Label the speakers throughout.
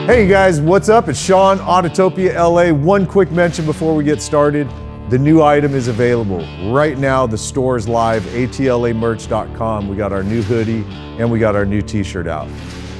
Speaker 1: Hey guys, what's up? It's Sean, Autotopia LA. One quick mention before we get started. The new item is available. Right now, the store is live, atlamerch.com. We got our new hoodie and we got our new t-shirt out.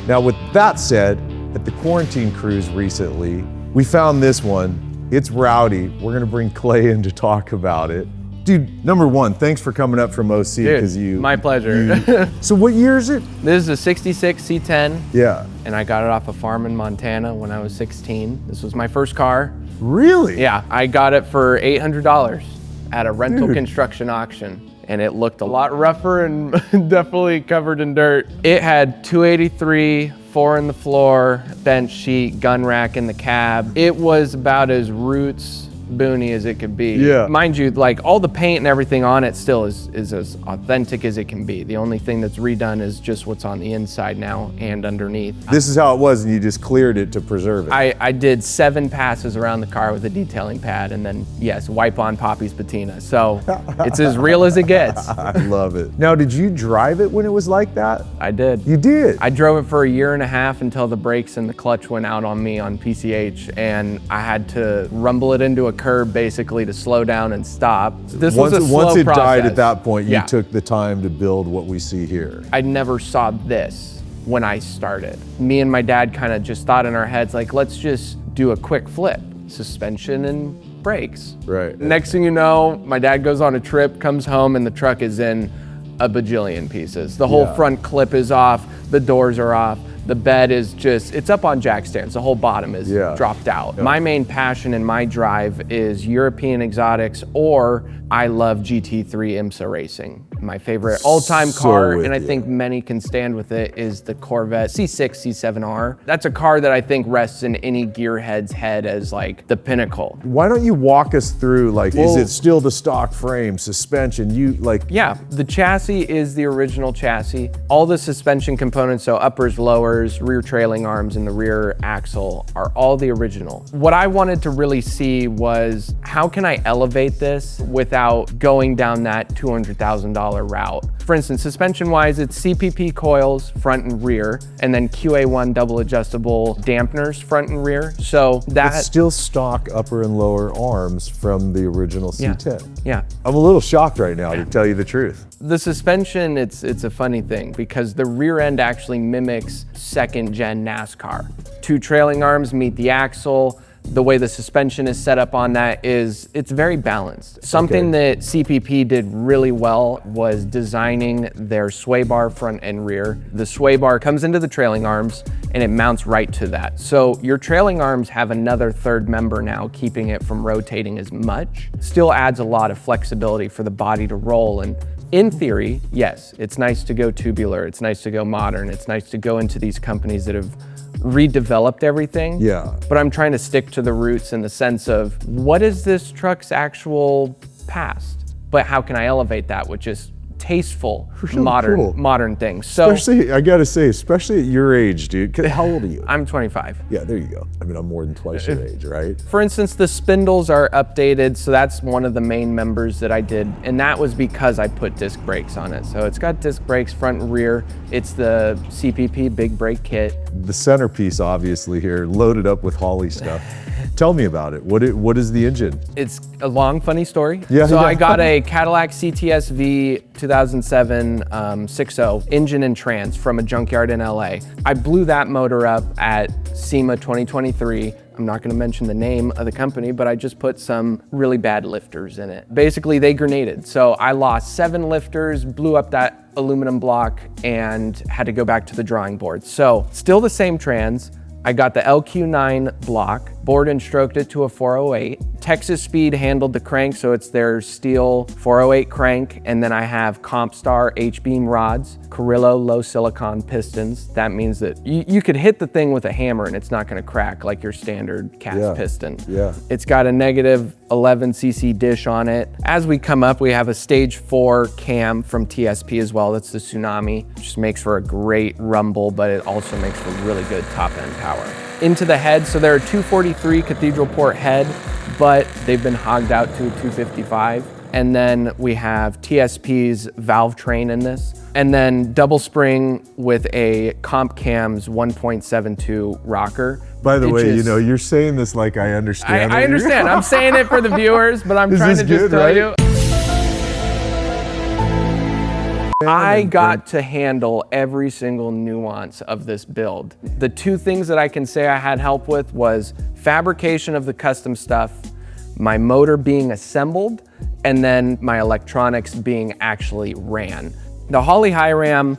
Speaker 1: Now with that said, at the quarantine cruise recently, we found this one. It's rowdy. We're gonna bring Clay in to talk about it. Dude, number one, thanks for coming up from OC.
Speaker 2: Dude, my pleasure.
Speaker 1: So what year is it?
Speaker 2: This is a 66 C10.
Speaker 1: Yeah.
Speaker 2: And I got it off a farm in Montana when I was 16. This was my first car.
Speaker 1: Really?
Speaker 2: Yeah, I got it for $800 at a rental construction auction. And it looked a lot rougher and definitely covered in dirt. It had 283, 4 in the floor, bench sheet, gun rack in the cab. It was about as roots boony as it could be.
Speaker 1: Yeah.
Speaker 2: Mind you, like all the paint and everything on it still is as authentic as it can be. The only thing that's redone is just what's on the inside now and underneath.
Speaker 1: This is how it was and you just cleared it to preserve it.
Speaker 2: I did 7 passes around the car with a detailing pad and then, yes, wipe on Poppy's patina. So it's as real as it gets.
Speaker 1: I love it. Now, did you drive it when it was like that?
Speaker 2: I did.
Speaker 1: You did?
Speaker 2: I drove it for a year and a half until the brakes and the clutch went out on me on PCH, and I had to rumble it into a curb basically to slow down and stop. This was a slow
Speaker 1: Once it
Speaker 2: process.
Speaker 1: died at that point, you
Speaker 2: Yeah.
Speaker 1: took the time to build what we see here.
Speaker 2: I never saw this when I started. Me and my dad kind of just thought in our heads, like, let's just do a quick flip. Suspension and brakes.
Speaker 1: Right.
Speaker 2: Next thing you know, my dad goes on a trip, comes home, and the truck is in a bajillion pieces. The whole front clip is off, the doors are off. The bed is just, it's up on jack stands. The whole bottom is dropped out.
Speaker 1: Yeah.
Speaker 2: My main passion and my drive is European exotics, or I love GT3 IMSA racing. My favorite all-time car, and I think many can stand with it, is the Corvette C6, C7R. That's a car that I think rests in any gearhead's head as like the pinnacle.
Speaker 1: Why don't you walk us through, like, is it still the stock frame, suspension,
Speaker 2: Yeah, the chassis is the original chassis. All the suspension components, so uppers, lowers, rear trailing arms, and the rear axle are all the original. What I wanted to really see was, how can I elevate this without going down that $200,000 route? For instance, suspension-wise, it's CPP coils, front and rear, and then QA1 double adjustable dampeners, front and rear. So
Speaker 1: it's still stock upper and lower arms from the original C10.
Speaker 2: Yeah.
Speaker 1: I'm a little shocked right now, to tell you the truth.
Speaker 2: The suspension, it's a funny thing because the rear end actually mimics second gen NASCAR. 2 trailing arms meet the axle. The way the suspension is set up on that is, it's very balanced. Something that CPP did really well was designing their sway bar front and rear. The sway bar comes into the trailing arms and it mounts right to that. So your trailing arms have another third member now, keeping it from rotating as much. Still adds a lot of flexibility for the body to roll. And in theory, yes, it's nice to go tubular, it's nice to go modern, it's nice to go into these companies that have redeveloped everything.
Speaker 1: Yeah.
Speaker 2: But I'm trying to stick to the roots in the sense of, what is this truck's actual past? But how can I elevate that with just tasteful, modern things? So,
Speaker 1: especially, I gotta say, especially at your age, dude. How old are you?
Speaker 2: I'm 25.
Speaker 1: Yeah, there you go. I mean, I'm more than twice your age, right?
Speaker 2: For instance, the spindles are updated, so that's one of the main members that I did, and that was because I put disc brakes on it. So it's got disc brakes front and rear. It's the CPP big brake kit.
Speaker 1: The centerpiece, obviously, here, loaded up with Holley stuff. Tell me about it. What is the engine?
Speaker 2: It's a long, funny story.
Speaker 1: Yeah.
Speaker 2: I got a Cadillac CTS-V 2007 6.0 engine and trans from a junkyard in LA. I blew that motor up at SEMA 2023. I'm not gonna mention the name of the company, but I just put some really bad lifters in it. Basically, they grenaded. So I lost 7 lifters, blew up that aluminum block, and had to go back to the drawing board. So still the same trans. I got the LQ9 block, bored and stroked it to a 408. Texas Speed handled the crank, so it's their steel 408 crank. And then I have Compstar H-beam rods, Carrillo low silicon pistons. That means that you could hit the thing with a hammer and it's not gonna crack like your standard cast piston.
Speaker 1: Yeah.
Speaker 2: It's got a negative 11 cc dish on it. As we come up, we have a stage 4 cam from TSP as well. That's the Tsunami. It just makes for a great rumble, but it also makes for really good top end power. Into the head, so they're a 243 cathedral port head, but they've been hogged out to a 255. And then we have TSP's valve train in this. And then double spring with a Comp Cam's 1.72 rocker.
Speaker 1: By the way, you know, you're saying this like I understand.
Speaker 2: I understand. I'm saying it for the viewers, but I'm trying to just tell you. I got to handle every single nuance of this build. The two things that I can say I had help with was fabrication of the custom stuff, my motor being assembled, and then my electronics being actually ran. The Holley High Ram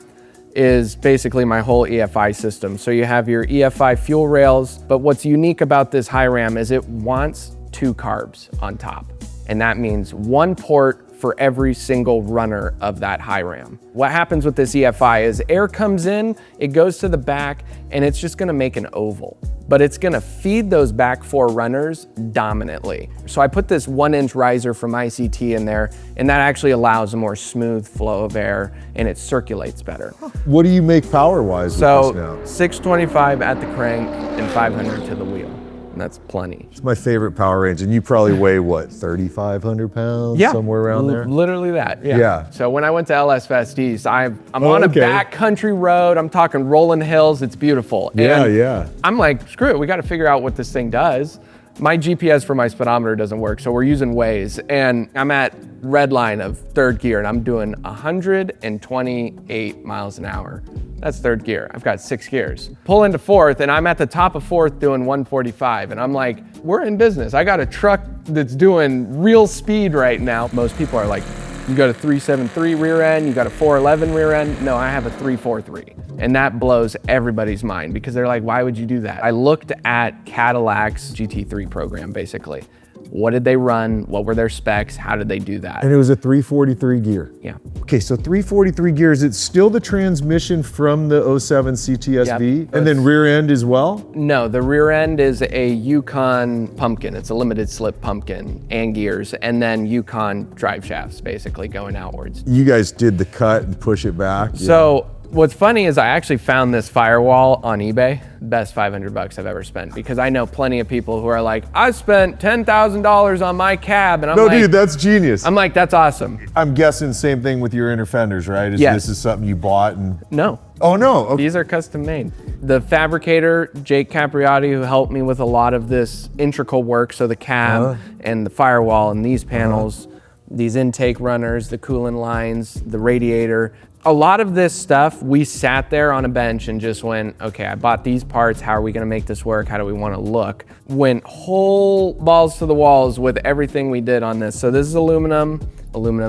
Speaker 2: is basically my whole EFI system. So you have your EFI fuel rails, but what's unique about this High Ram is it wants 2 carbs on top. And that means 1 port for every single runner of that High Ram. What happens with this EFI is air comes in, it goes to the back, and it's just gonna make an oval. But it's gonna feed those back 4 runners dominantly. So I put this 1-inch riser from ICT in there, and that actually allows a more smooth flow of air, and it circulates better.
Speaker 1: What do you make power-wise with this now?
Speaker 2: 625 at the crank and 500 to the wheel. And that's plenty.
Speaker 1: It's my favorite power range, and you probably weigh, what, 3,500 pounds?
Speaker 2: Yeah,
Speaker 1: somewhere around there?
Speaker 2: Literally that, yeah.
Speaker 1: Yeah.
Speaker 2: So when I went to LS Fest East, I'm on a back country road, I'm talking rolling hills, it's beautiful.
Speaker 1: Yeah,
Speaker 2: and
Speaker 1: yeah.
Speaker 2: I'm like, screw it, we gotta figure out what this thing does. My GPS for my speedometer doesn't work, so we're using Waze, and I'm at red line of 3rd gear, and I'm doing 128 miles an hour. That's 3rd gear. I've got 6 gears. Pull into 4th, and I'm at the top of 4th doing 145, and I'm like, we're in business. I got a truck that's doing real speed right now. Most people are like, you got a 373 rear end, you got a 411 rear end. No, I have a 343. And that blows everybody's mind because they're like, why would you do that? I looked at Cadillac's GT3 program, basically. What did they run? What were their specs? How did they do that?
Speaker 1: And it was a 343 gear.
Speaker 2: Yeah.
Speaker 1: Okay, so 343 gears, it's still the transmission from the 07 CTSV,
Speaker 2: Yep.
Speaker 1: and then rear end as well?
Speaker 2: No, the rear end is a Yukon pumpkin. It's a limited slip pumpkin and gears, and then Yukon drive shafts basically going outwards.
Speaker 1: You guys did the cut and push it back?
Speaker 2: So what's funny is I actually found this firewall on eBay, best 500 bucks I've ever spent, because I know plenty of people who are like, I spent $10,000 on my cab, and I'm like,
Speaker 1: dude, that's genius.
Speaker 2: I'm like, that's awesome.
Speaker 1: I'm guessing same thing with your inner fenders, right?
Speaker 2: Yes.
Speaker 1: This is something you bought and...
Speaker 2: No.
Speaker 1: Oh no, okay.
Speaker 2: These are custom made. The fabricator, Jake Capriotti, who helped me with a lot of this integral work, so the cab and the firewall and these panels, these intake runners, the coolant lines, the radiator. A lot of this stuff, we sat there on a bench and just went, okay, I bought these parts, how are we gonna make this work? How do we wanna look? Went whole balls to the walls with everything we did on this. So this is aluminum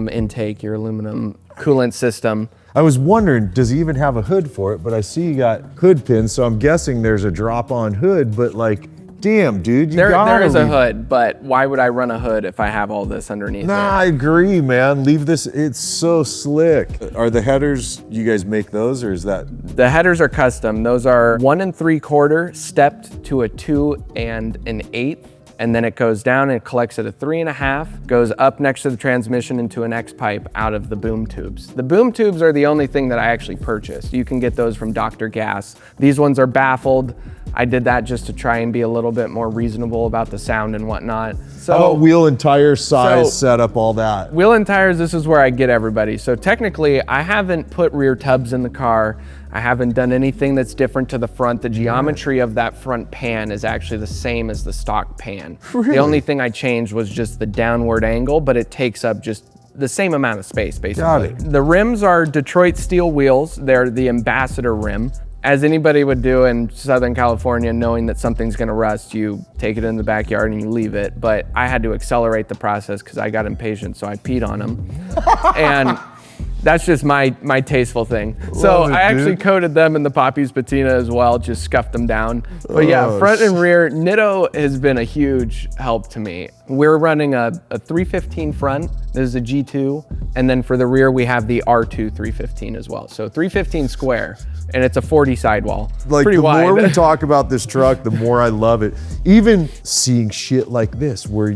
Speaker 2: intake, your aluminum coolant system.
Speaker 1: I was wondering, does he even have a hood for it? But I see you got hood pins, so I'm guessing there's a drop-on hood, but like, damn, dude,
Speaker 2: There is a hood, but why would I run a hood if I have all this underneath
Speaker 1: Nah,
Speaker 2: there?
Speaker 1: I agree, man. Leave this, it's so slick. Are the headers, you guys make those, or is that?
Speaker 2: The headers are custom. Those are 1 3/4 stepped to a 2 1/8. And then it goes down and it collects at a 3 1/2, goes up next to the transmission into an X pipe out of the boom tubes. The boom tubes are the only thing that I actually purchased. You can get those from Dr. Gas. These ones are baffled. I did that just to try and be a little bit more reasonable about the sound and whatnot. So,
Speaker 1: how about wheel and tire size, setup, all that?
Speaker 2: Wheel and tires, this is where I get everybody. So technically, I haven't put rear tubs in the car. I haven't done anything that's different to the front. The geometry of that front pan is actually the same as the stock pan.
Speaker 1: Really?
Speaker 2: The only thing I changed was just the downward angle, but it takes up just the same amount of space, basically.
Speaker 1: Got it.
Speaker 2: The rims are Detroit steel wheels. They're the Ambassador rim. As anybody would do in Southern California, knowing that something's gonna rust, you take it in the backyard and you leave it. But I had to accelerate the process because I got impatient, so I peed on them. And that's just my tasteful thing. So I actually coated them in the Poppy's patina as well, just scuffed them down. But yeah, front and rear, Nitto has been a huge help to me. We're running a 315 front, this is a G2, and then for the rear we have the R2 315 as well. So 315 square, and it's a 40 sidewall.
Speaker 1: Like,
Speaker 2: pretty
Speaker 1: the
Speaker 2: wide.
Speaker 1: more we talk about this truck, the more I love it. Even seeing shit like this, where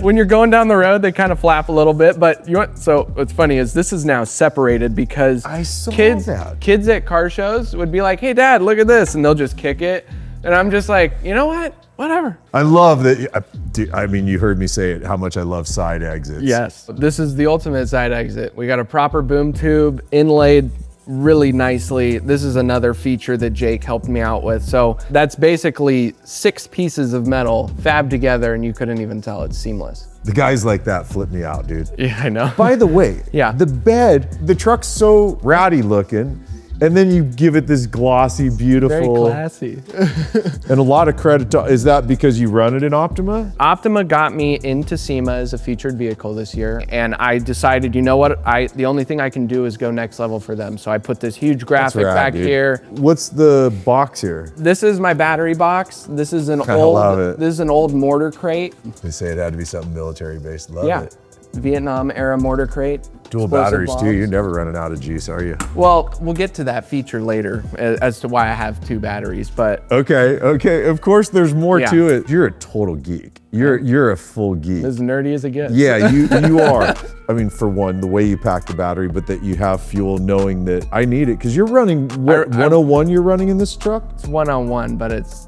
Speaker 2: when you're going down the road, they kind of flap a little bit, but so what's funny is this is now separated because
Speaker 1: I saw
Speaker 2: kids
Speaker 1: that.
Speaker 2: at car shows would be like, hey dad, look at this, and they'll just kick it. And I'm just like, you know what? Whatever.
Speaker 1: I love that. I mean, you heard me say it, how much I love side exits.
Speaker 2: Yes. This is the ultimate side exit. We got a proper boom tube inlaid really nicely. This is another feature that Jake helped me out with. So that's basically 6 pieces of metal fabbed together and you couldn't even tell. It's seamless.
Speaker 1: The guys like that flip me out, dude.
Speaker 2: Yeah, I know.
Speaker 1: By the way,
Speaker 2: Yeah.
Speaker 1: the bed, the truck's so rowdy looking, and then you give it this glossy, beautiful.
Speaker 2: Very classy.
Speaker 1: And a lot of credit to, is that because you run it in Optima?
Speaker 2: Optima got me into SEMA as a featured vehicle this year, and I decided, you know what, the only thing I can do is go next level for them. So I put this huge graphic
Speaker 1: rad,
Speaker 2: back
Speaker 1: dude.
Speaker 2: here.
Speaker 1: What's the box here?
Speaker 2: This is my battery box. This is an
Speaker 1: love it.
Speaker 2: This is an old mortar crate.
Speaker 1: They say it had to be something military based. Love
Speaker 2: Yeah.
Speaker 1: it.
Speaker 2: Vietnam era mortar crate.
Speaker 1: Dual
Speaker 2: Explosive
Speaker 1: batteries too.
Speaker 2: bombs.
Speaker 1: You're never running out of juice, are you?
Speaker 2: Well, we'll get to that feature later as to why I have 2 batteries, but
Speaker 1: Okay, okay. Of course, there's more
Speaker 2: Yeah.
Speaker 1: to it. You're a total geek. You're a full geek.
Speaker 2: as nerdy as it gets.
Speaker 1: Yeah, you are. I mean, for one, the way you pack the battery, but that you have fuel, knowing that I need it because you're running what, 101. You're running in this truck.
Speaker 2: It's 101, but it's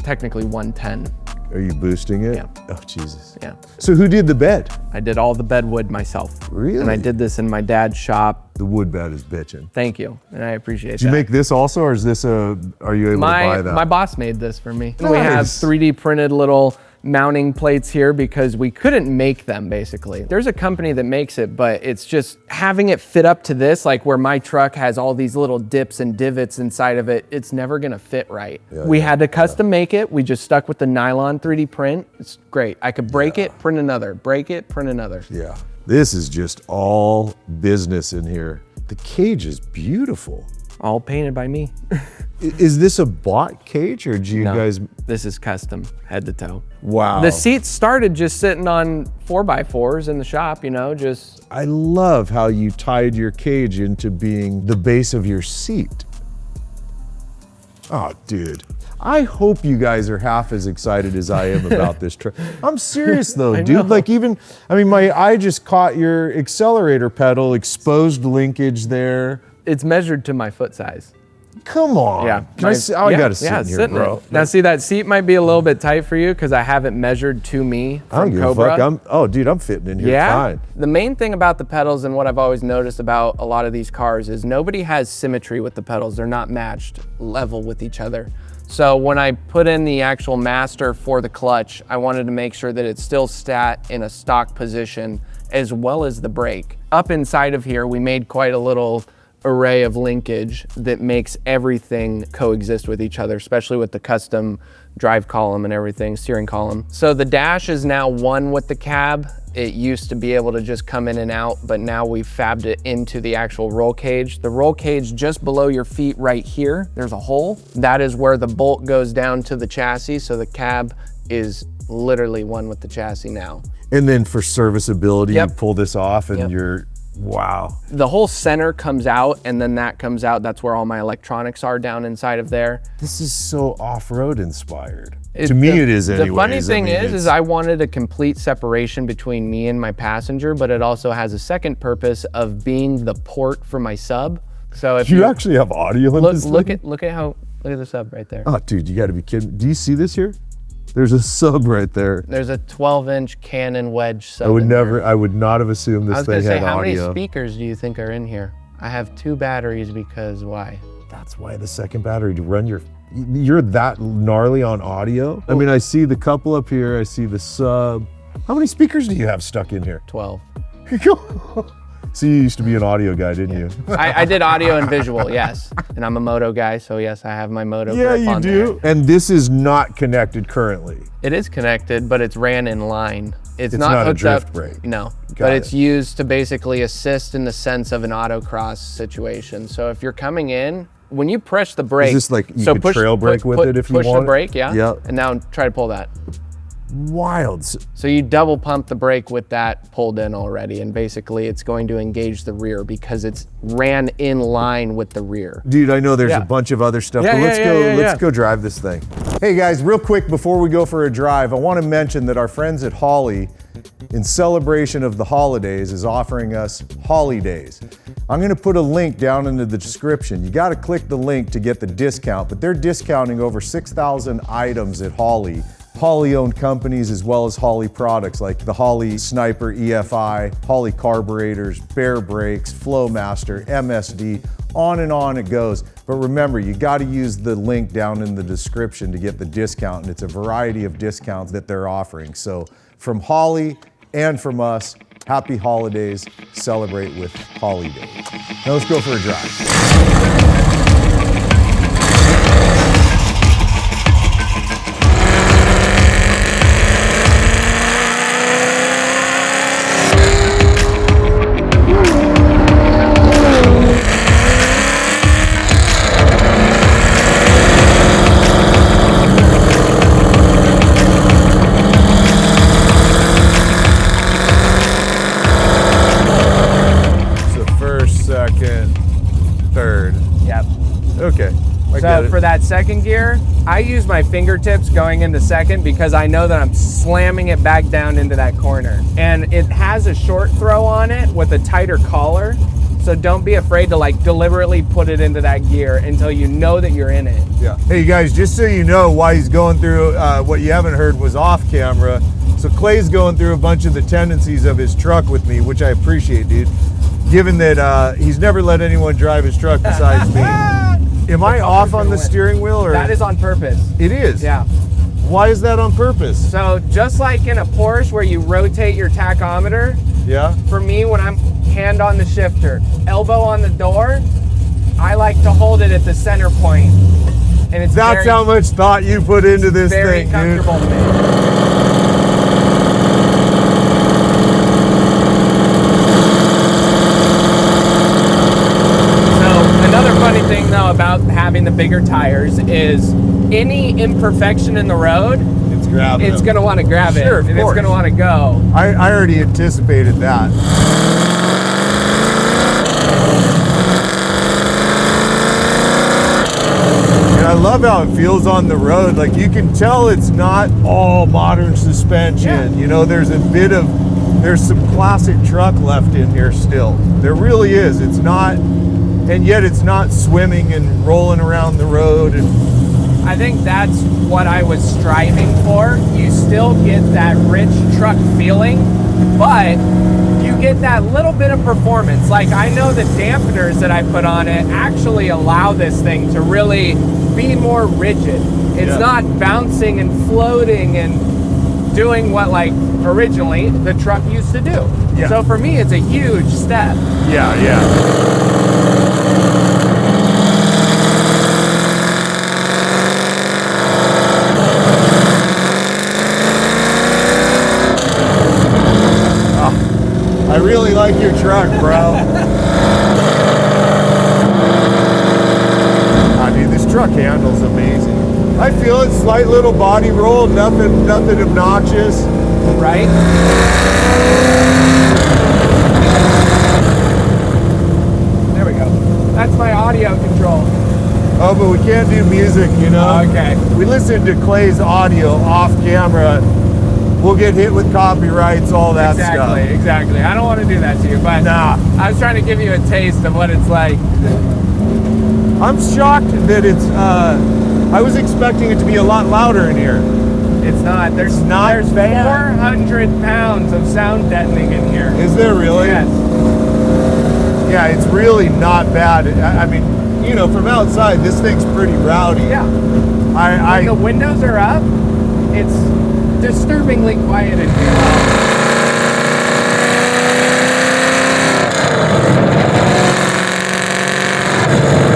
Speaker 2: technically 110.
Speaker 1: Are you boosting it?
Speaker 2: Yeah.
Speaker 1: Oh Jesus.
Speaker 2: Yeah.
Speaker 1: So who did the bed?
Speaker 2: I did all the bedwood myself.
Speaker 1: Really?
Speaker 2: And I did this in my dad's shop.
Speaker 1: The wood bed is bitching.
Speaker 2: Thank you, and I appreciate
Speaker 1: Did you make this also, or is this a? Are you able to buy that?
Speaker 2: My boss made this for me. We have
Speaker 1: Nice.
Speaker 2: 3D printed little mounting plates here because we couldn't make them basically. There's a company that makes it, but it's just having it fit up to this, like where my truck has all these little dips and divots inside of it, it's never gonna fit right. We had to custom make it. We just stuck with the nylon 3D print. It's great. I could break it, print another, break it, print another.
Speaker 1: Yeah. This is just all business in here. The cage is beautiful.
Speaker 2: All painted by me.
Speaker 1: Is this a bought cage, or do you
Speaker 2: No,
Speaker 1: guys?
Speaker 2: this is custom, head to toe.
Speaker 1: Wow.
Speaker 2: The seats started just sitting on 4x4s in the shop, you know, just.
Speaker 1: I love how you tied your cage into being the base of your seat. Oh, dude. I hope you guys are half as excited as I am about this truck. I'm serious though,
Speaker 2: I
Speaker 1: dude.
Speaker 2: know.
Speaker 1: Like I mean, my eye just caught your accelerator pedal, exposed linkage there.
Speaker 2: It's measured to my foot size.
Speaker 1: Come on.
Speaker 2: Yeah.
Speaker 1: Can I see? I gotta sit
Speaker 2: yeah,
Speaker 1: in here,
Speaker 2: sit in
Speaker 1: bro.
Speaker 2: it. Now see, that seat might be a little bit tight for you because I have it measured to me
Speaker 1: I don't
Speaker 2: from
Speaker 1: give
Speaker 2: Cobra.
Speaker 1: a fuck. Oh, dude, I'm fitting in here
Speaker 2: Yeah.
Speaker 1: fine.
Speaker 2: The main thing about the pedals and what I've always noticed about a lot of these cars is nobody has symmetry with the pedals. They're not matched level with each other. So when I put in the actual master for the clutch, I wanted to make sure that it still sat in a stock position as well as the brake. Up inside of here, we made quite a little array of linkage that makes everything coexist with each other, especially with the custom drive column and everything, steering column. So the dash is now one with the cab. It used to be able to just come in and out, but now we've fabbed it into the actual roll cage. The roll cage just below your feet right here, there's a hole. That is where the bolt goes down to the chassis. So the cab is literally one with the chassis now.
Speaker 1: And then for serviceability,
Speaker 2: Yep.
Speaker 1: you pull this off and
Speaker 2: Yep.
Speaker 1: you're, wow.
Speaker 2: The whole center comes out and then that comes out. That's where all my electronics are down inside of there.
Speaker 1: This is so off-road inspired. To me, it is anyways.
Speaker 2: The funny thing
Speaker 1: I mean,
Speaker 2: is I wanted a complete separation between me and my passenger, but it also has a second purpose of being the port for my sub. So if
Speaker 1: you actually have audio in this
Speaker 2: look
Speaker 1: thing?
Speaker 2: at the sub right there.
Speaker 1: Oh, dude, you gotta be kidding. Do you see this here? There's a sub right there.
Speaker 2: There's a 12-inch Canon wedge sub.
Speaker 1: I would
Speaker 2: in there.
Speaker 1: I would not have assumed
Speaker 2: I
Speaker 1: this
Speaker 2: was gonna
Speaker 1: thing
Speaker 2: say,
Speaker 1: had
Speaker 2: how many
Speaker 1: audio.
Speaker 2: speakers do you think are in here? I have 2 batteries because why?
Speaker 1: That's why the second battery to run you're that gnarly on audio. I mean, I see the couple up here, I see the sub. How many speakers do you have stuck in here?
Speaker 2: 12.
Speaker 1: So you used to be an audio guy, didn't you?
Speaker 2: I did audio and visual, yes. And I'm a moto guy, so yes, I have my moto
Speaker 1: Yeah,
Speaker 2: grip
Speaker 1: you
Speaker 2: on
Speaker 1: do.
Speaker 2: there.
Speaker 1: And this is not connected currently.
Speaker 2: It is connected, but it's ran in line. It's
Speaker 1: not a
Speaker 2: hooked
Speaker 1: drift
Speaker 2: up,
Speaker 1: brake.
Speaker 2: No,
Speaker 1: Got
Speaker 2: but
Speaker 1: it.
Speaker 2: it's used to basically assist in the sense of an autocross situation. So if you're coming in, when you press the brake,
Speaker 1: this like you could trail brake with it if you
Speaker 2: push
Speaker 1: want?
Speaker 2: the brake, yeah.
Speaker 1: Yep.
Speaker 2: And now try to pull that.
Speaker 1: Wild.
Speaker 2: So you double pump the brake with that pulled in already, and basically it's going to engage the rear because it's ran in line with the rear.
Speaker 1: Dude, I know there's
Speaker 2: Yeah.
Speaker 1: a bunch of other stuff,
Speaker 2: Yeah,
Speaker 1: but
Speaker 2: yeah,
Speaker 1: let's go drive this thing. Hey guys, real quick before we go for a drive, I want to mention that our friends at Holley, in celebration of the holidays, is offering us HOLLEY Days. I'm gonna put a link down into the description. You gotta click the link to get the discount, but they're discounting over 6,000 items at Holley. Holley-owned companies as well as Holley products like the Holley Sniper EFI, Holley carburetors, Bear brakes, Flowmaster, MSD, on and on it goes. But remember, you gotta use the link down in the description to get the discount, and it's a variety of discounts that they're offering. So from Holley and from us, happy holidays, celebrate with Holley Days. Now let's go for a drive. Second, third.
Speaker 2: Yep.
Speaker 1: Okay.
Speaker 2: So for that second gear, I use my fingertips going into second because I know that I'm slamming it back down into that corner. And it has a short throw on it with a tighter collar. So don't be afraid to like deliberately put it into that gear until you know that you're in it.
Speaker 1: Yeah. Hey, you guys, just so you know why he's going through, what you haven't heard was off camera. So Clay's going through a bunch of the tendencies of his truck with me, which I appreciate, dude. Given that he's never let anyone drive his truck besides me. Am I off on the steering wheel? Or?
Speaker 2: That is on purpose.
Speaker 1: It is?
Speaker 2: Yeah.
Speaker 1: Why is that on purpose?
Speaker 2: So just like in a Porsche where you rotate your tachometer,
Speaker 1: yeah.
Speaker 2: For me, when I'm hand on the shifter, elbow on the door, I like to hold it at the center point. And it's
Speaker 1: That's how much thought you put into this thing, dude.
Speaker 2: Very comfortable for me. Funny thing though about having the bigger tires is any imperfection in the road, it's going to want to grab it, and it's going to want to go.
Speaker 1: I already anticipated that. And I love how it feels on the road. Like you can tell it's not all modern suspension. Yeah. You know, there's some classic truck left in here still. There really is. It's not. And yet it's not swimming and rolling around the road. And
Speaker 2: I think that's what I was striving for. You still get that rich truck feeling, but you get that little bit of performance. Like I know the dampeners that I put on it actually allow this thing to really be more rigid. It's not bouncing and floating and doing what like originally the truck used to do. Yeah. So for me, it's a huge step.
Speaker 1: Yeah, yeah. I really like your truck, bro. I mean, this truck handles amazing. I feel it, slight little body roll, nothing obnoxious.
Speaker 2: Right? There we go. That's my audio control.
Speaker 1: Oh, but we can't do music, you know?
Speaker 2: Okay.
Speaker 1: We listen to Clay's audio off camera. We'll get hit with copyrights, all that stuff.
Speaker 2: Exactly. I don't want to do that to you, but
Speaker 1: nah.
Speaker 2: I was trying to give you a taste of what it's like.
Speaker 1: I'm shocked that it's, I was expecting it to be a lot louder in here.
Speaker 2: It's not. There's 400 pounds of sound deadening in here.
Speaker 1: Is there really?
Speaker 2: Yes.
Speaker 1: Yeah, it's really not bad. I mean, you know, from outside, this thing's pretty rowdy.
Speaker 2: Yeah. When the windows are up, it's disturbingly quiet in here.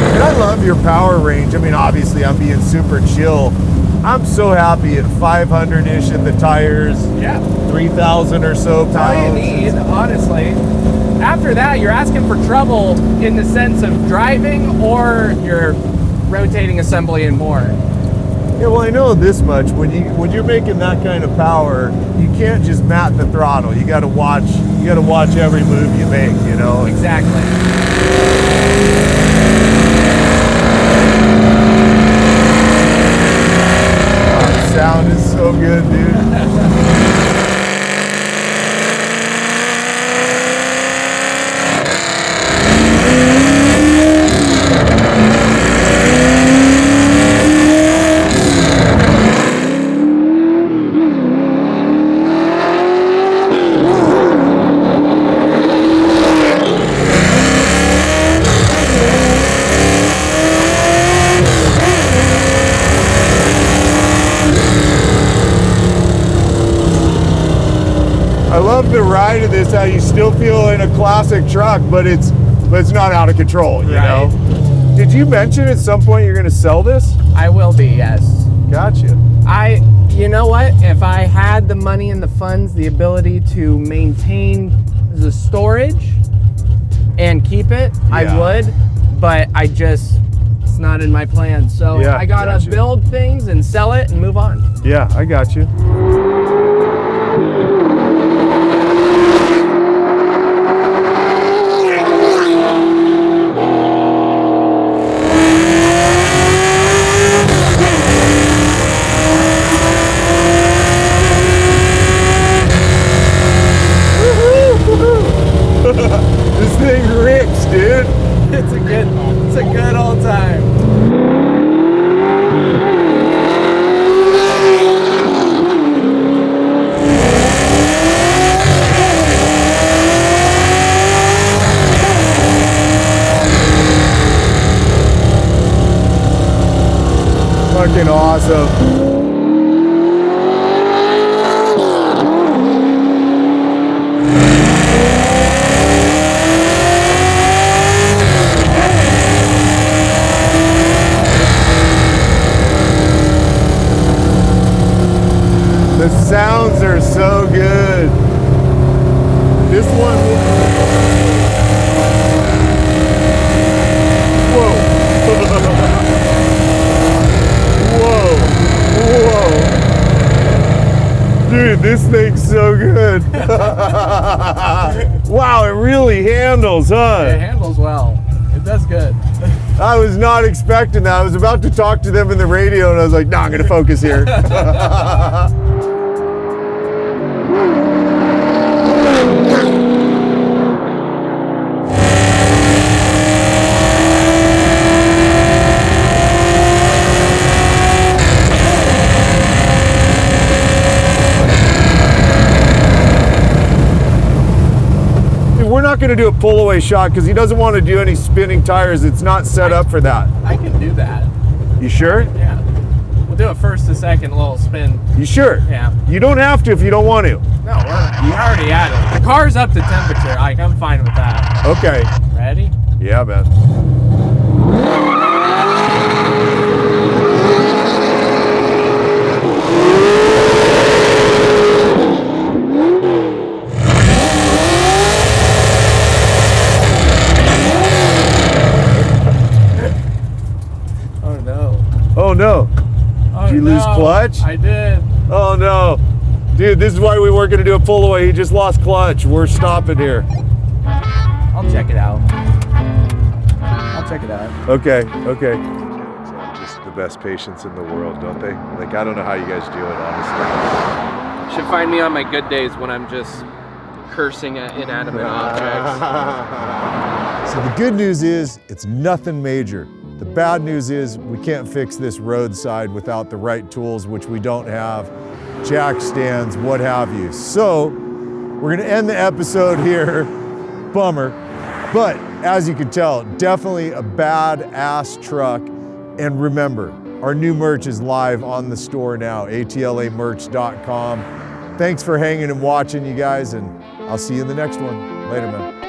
Speaker 1: And I love your power range. I mean, obviously, I'm being super chill. I'm so happy at 500-ish at the tires.
Speaker 2: Yeah.
Speaker 1: 3,000 or so pounds.
Speaker 2: All you need, honestly. After that, you're asking for trouble in the sense of driving or you're rotating assembly and more.
Speaker 1: Yeah, well, I know this much. When you're making that kind of power, you can't just mat the throttle. You got to watch every move you make. You know.
Speaker 2: Exactly.
Speaker 1: The sound is so good, dude. love the ride of this, how you still feel in a classic truck, but it's not out of control, you know? Did you mention at some point you're gonna sell this?
Speaker 2: I will be, yes.
Speaker 1: Gotcha.
Speaker 2: You know what? If I had the money and the funds, the ability to maintain the storage and keep it, I would, but it's not in my plans. So
Speaker 1: Yeah,
Speaker 2: I gotta
Speaker 1: gotcha.
Speaker 2: build things and sell it and move on.
Speaker 1: Yeah, I got you. This thing rips, dude.
Speaker 2: It's a good old time.
Speaker 1: Fucking awesome. The sounds are so good. This one. Whoa. Whoa. Dude, this thing's so good. Wow, it really handles, huh?
Speaker 2: It handles well. It does good.
Speaker 1: I was not expecting that. I was about to talk to them in the radio and I was like, nah, I'm gonna focus here. We're not going to do a pull away shot because he doesn't want to do any spinning tires. It's not set up for that.
Speaker 2: I can do that.
Speaker 1: You sure?
Speaker 2: Yeah. We'll do a first to second little spin.
Speaker 1: You sure?
Speaker 2: Yeah.
Speaker 1: You don't have to if you don't want to.
Speaker 2: No, we already at it. The car's up to temperature. I'm fine with that.
Speaker 1: Okay.
Speaker 2: Ready?
Speaker 1: Yeah, man. Oh no. Did you lose clutch?
Speaker 2: I did.
Speaker 1: Oh no. Dude, this is why we weren't gonna do a pull away. He just lost clutch. We're stopping here.
Speaker 2: I'll check it out.
Speaker 1: Okay. Just the best patience in the world, don't they? Like, I don't know how you guys do it, honestly.
Speaker 2: Should find me on my good days when I'm just cursing at inanimate objects.
Speaker 1: So the good news is it's nothing major. The bad news is we can't fix this roadside without the right tools, which we don't have, jack stands, what have you. So we're gonna end the episode here. Bummer. But as you can tell, definitely a badass truck. And remember, our new merch is live on the store now, atlamerch.com. Thanks for hanging and watching, you guys, and I'll see you in the next one. Later, man.